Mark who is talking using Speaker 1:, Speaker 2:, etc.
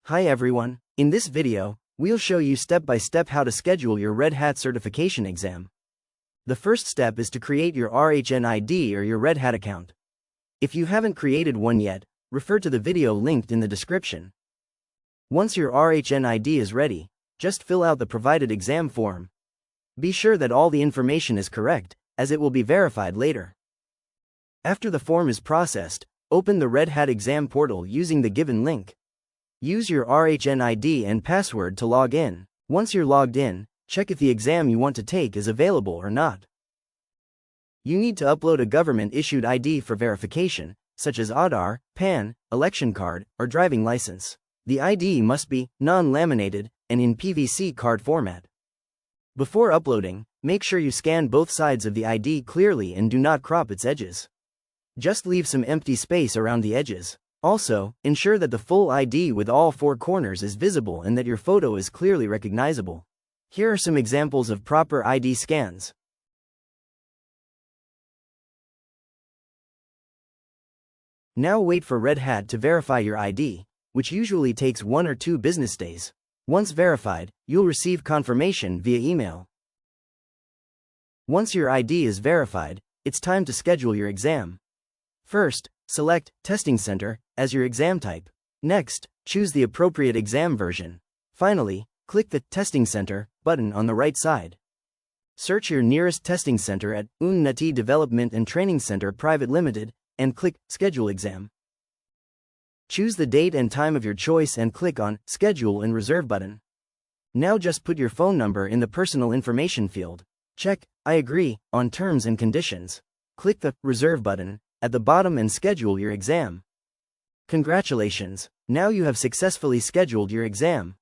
Speaker 1: Hi everyone, in this video, we'll show you step by step how to schedule your Red Hat certification exam. The first step is to create your RHN ID or your Red Hat account. If you haven't created one yet, refer to the video linked in the description. Once your RHN ID is ready, just fill out the provided exam form. Be sure that all the information is correct, as it will be verified later. After the form is processed, open the Red Hat exam portal using the given link. Use your RHN ID and password to log in. Once you're logged in, check if the exam you want to take is available or not. You need to upload a government-issued ID for verification, such as Aadhaar, PAN, election card, or driving license. The ID must be non-laminated and in PVC card format. Before uploading, make sure you scan both sides of the ID clearly and do not crop its edges. Just leave some empty space around the edges. Also, ensure that the full ID with all four corners is visible and that your photo is clearly recognizable. Here are some examples of proper ID scans. Now wait for Red Hat to verify your ID, which usually takes 1 or 2 business days. Once verified, you'll receive confirmation via email. Once your ID is verified, it's time to schedule your exam. First, select Testing Center as your exam type. Next, choose the appropriate exam version. Finally, click the Testing Center button on the right side. Search your nearest testing center at Unnati Development and Training Center Private Limited and click Schedule Exam. Choose the date and time of your choice and click on Schedule and Reserve button. Now just put your phone number in the personal information field. Check I agree on terms and conditions. Click the Reserve button at the bottom and schedule your exam. Congratulations! Now you have successfully scheduled your exam.